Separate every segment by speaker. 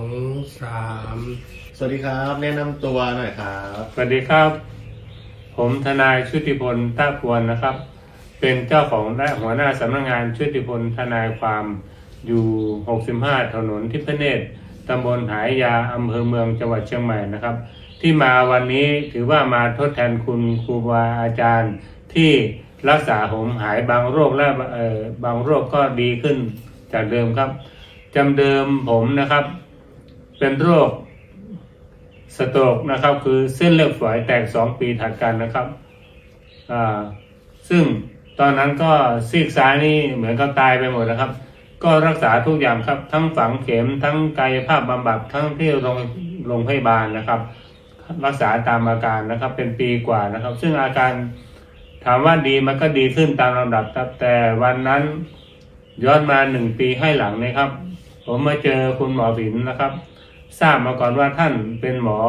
Speaker 1: 3สวัสดีครับแนะนำตัวหน่อยครับ
Speaker 2: สวัสดีครับ ผมทนายชุติพลตะพวนนะครับ เป็นเจ้าของและหัวหน้าสำนักงานชุติพลทนายความอยู่ 65 ถนนทิพเนตรตำบลหายยาอำเภอเมืองจังหวัดเชียงใหม่นะครับ ที่มาวันนี้ถือว่ามาทดแทนคุณครูบาอาจารย์ที่รักษาผมหายบางโรคและบางโรคก็ดีขึ้นจากเดิมครับจำเดิมผมนะครับเป็นโรคสโตรกนะครับคือเส้นเลือดฝอยแตก2 ปีถัดกันนะครับซึ่งตอนนั้นก็ซีกซ้ายนี่เหมือนกับตายไปหมดนะครับก็รักษาทุกอย่างครับทั้งฝังเข็มทั้งกายภาพบำบัดทั้งที่โรงพยาบาลนะครับรักษาตามอาการนะครับเป็นปีกว่านะครับซึ่งอาการถามว่าดีมันก็ดีขึ้นตามลำดับครับแต่วันนั้นย้อนมา1 ปีให้หลังนะครับผมมาเจอคุณหมอผินนะครับทราบมาก่อนว่าท่านเป็นหมอ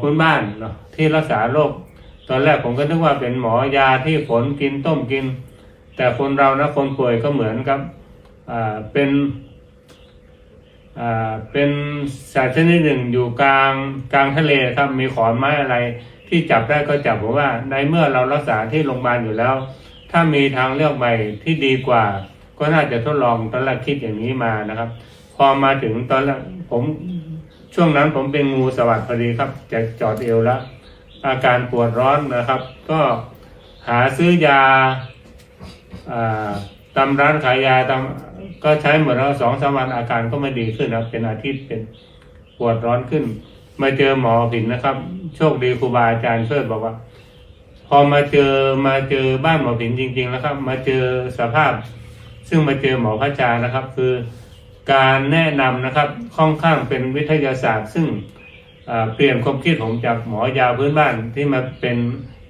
Speaker 2: พื้นบ้านเนาะที่รักษาโรคตอนแรกผมก็นึกว่าเป็นหมอยาที่ฝนกินต้มกินแต่คนเรานะคนป่วยก็เหมือนกับเป็นสัตว์ชนิดหนึ่งอยู่กลางทะเลครับมีขอนไม้อะไรที่จับได้ก็จับผมว่าในเมื่อเรารักษาที่โรงพยาบาลอยู่แล้วถ้ามีทางเลือกใหม่ที่ดีกว่าก็น่าจะทดลองตอนแรกคิดอย่างนี้มานะครับพอมาถึงตอนแรกช่วงนั้นผมเป็นงูสวัสดิ์พอดีครับจะจอดเอวแล้วอาการปวดร้อนนะครับก็หาซื้อยาตามร้านขายยาก็ใช้หมดแล้ว2-3 วันอาการก็ไม่ดีขึ้นนะเป็นอาทิตย์เป็นปวดร้อนขึ้นมาเจอหมอผินนะครับโชคดีครูบาอาจารย์ช่วยบอกว่าพอมาเจอบ้านหมอผินจริงๆแล้วครับมาเจอสภาพซึ่งมาเจอหมอพระอาจารย์นะครับคือการแนะนำนะครับค่อนข้างเป็นวิทยาศาสตร์ซึ่งเปลี่ยนความคิดผมจากหมอยาพื้นบ้านที่มาเป็น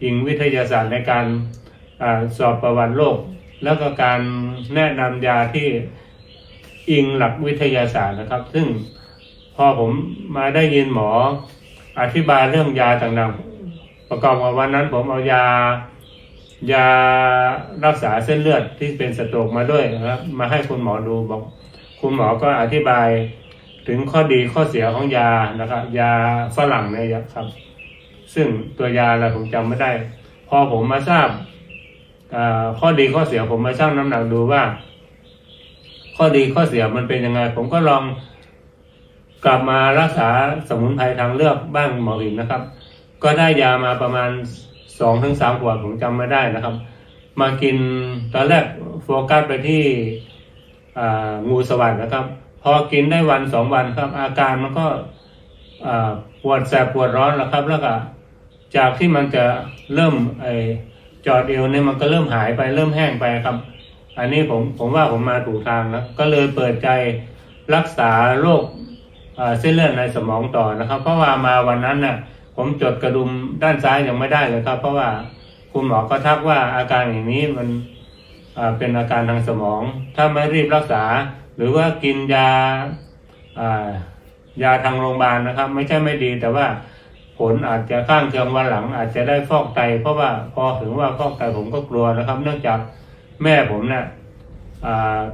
Speaker 2: อิงวิทยาศาสตร์ในการสอบประวัติโรคแล้วก็การแนะนำยาที่อิงหลักวิทยาศาสตร์นะครับซึ่งพอผมมาได้ยินหมออธิบายเรื่องยาต่างๆประกอบกับวันนั้นผมเอายารักษาเส้นเลือดที่เป็นสโตรกมาด้วยนะครับมาให้คุณหมอดูบอกคุณหมอก็อธิบายถึงข้อดีข้อเสียของยานะครับยาฝรั่งเนี่ยครับซึ่งตัวยาอะไรผมจำไม่ได้พอผมมาทราบข้อดีข้อเสียผมมาชั่งน้ำหนักดูว่าข้อดีข้อเสียมันเป็นยังไงผมก็ลองกลับมารักษาสมุนไพรทางเลือกบ้างหมอผินนะครับก็ได้ยามาประมาณ2-3 ขวดผมจำไม่ได้นะครับมากินตอนแรกโฟกัสไปที่งูสวัสดิ์นะครับพอกินได้1-2 วันครับอาการมันก็ปวดแสบปวดร้อนแล้วครับแล้วก็จากที่มันจะเริ่มจอดเอวเนี่ยมันก็เริ่มหายไปเริ่มแห้งไปครับอันนี้ผมว่าผมมาถูกทางนะก็เลยเปิดใจรักษาโรคเส้นเลือดในสมองต่อนะครับเพราะว่ามาวันนั้นน่ะผมจดกระดุมด้านซ้ายยังไม่ได้เลยครับเพราะว่าคุณหมอก็ทักว่าอาการอย่างนี้มันเป็นอาการทางสมองถ้าไม่รีบรักษาหรือว่ากินยาทางโรงพยาบาลนะครับไม่ใช่ไม่ดีแต่ว่าผลอาจจะข้างเคียงวันหลังอาจจะได้ฟอกไตเพราะว่าพอถึงว่าฟอกไตผมก็กลัวนะครับเนื่องจากแม่ผมเนี่ย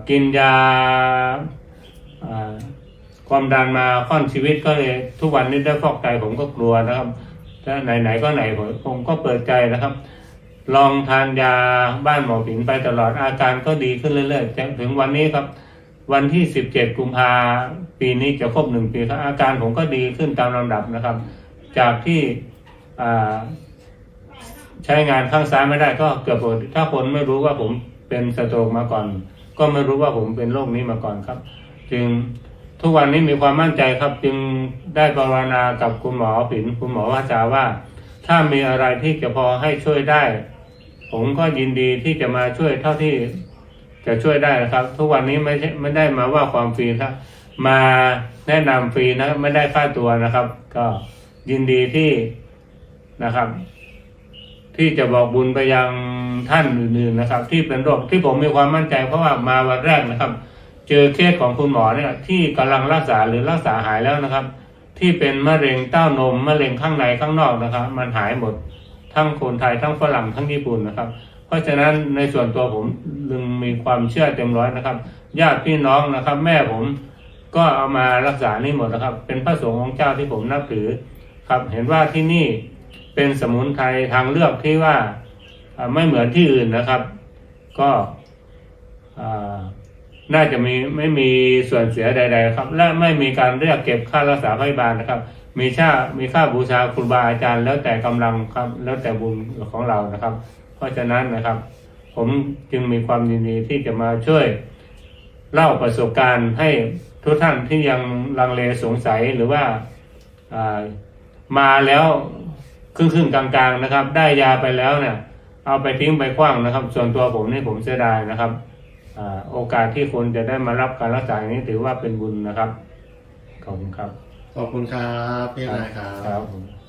Speaker 2: กินยาความดันมาค่อนชีวิตก็เลยทุกวันนี้ได้ฟอกไตผมก็กลัวนะครับถ้าไหนก็ไหนผมก็เปิดใจนะครับลองทานยาบ้านหมอผินไปตลอดอาการก็ดีขึ้นเรื่อยๆถึงวันนี้ครับวันที่17 กุมภาพันธ์ปีนี้จะครบ1 ปีครับอาการผมก็ดีขึ้นตามลำดับนะครับจากที่ใช้งานข้างซ้ายไม่ได้ก็เกือบหมดถ้าคนไม่รู้ว่าผมเป็นสโตรกมาก่อนก็ไม่รู้ว่าผมเป็นโรคนี้มาก่อนครับจึงทุกวันนี้มีความมั่นใจครับจึงได้ภาวนากับคุณหมอผินคุณหมอว่าจาว่าถ้ามีอะไรที่จะพอให้ช่วยได้ผมก็ยินดีที่จะมาช่วยเท่าที่จะช่วยได้นะครับทุกวันนี้ไม่ได้มาว่าความฟรีครับมาแนะนำฟรีนะไม่ได้ค่าตัวนะครับก็ยินดีที่นะครับที่จะบอกบุญไปยังท่านอื่นๆนะครับที่เป็นโรคที่ผมมีความมั่นใจเพราะว่ามาวันแรกนะครับเจอเคสของคุณหมอเนี่ยที่กำลังรักษาหรือรักษาหายแล้วนะครับที่เป็นมะเร็งเต้านมมะเร็งข้างในข้างนอกนะครับมันหายหมดทั้งคนไทยทั้งฝรั่งทั้งญี่ปุ่นนะครับ เพราะฉะนั้นในส่วนตัวผมจึงมีความเชื่อเต็มร้อยนะครับ ญาติพี่น้องนะครับ แม่ผมก็เอามารักษานี่หมดนะครับ เป็นพระสงฆ์องค์เจ้าที่ผมนับถือครับ เห็นว่าที่นี่เป็นสมุนไพรทางเลือกที่ว่าไม่เหมือนที่อื่นนะครับ ก็น่าจะไม่มีส่วนเสียใดๆครับ และไม่มีการเรียกเก็บค่ารักษาพยาบาลนะครับ มีค่าบูชาครูบาอาจารย์แล้วแต่กำลังครับ แล้วแต่บุญของเรานะครับ เพราะฉะนั้นนะครับ ผมจึงมีความยินดีที่จะมาช่วยเล่าประสบการณ์ให้ทุกท่านที่ยังลังเลสงสัยหรือว่ามาแล้วครึ่งกลางๆนะครับ ได้ยาไปแล้วเนี่ย เอาไปทิ้งไปขว้างนะครับ ส่วนตัวผมนี่ผมเสียดายนะครับโอกาสที่คนจะได้มารับการรักษาอย่างนี้ถือว่าเป็นบุญนะครับขอบคุณครับ
Speaker 1: ขอบคุณครับพี่นายครับ
Speaker 2: ครับ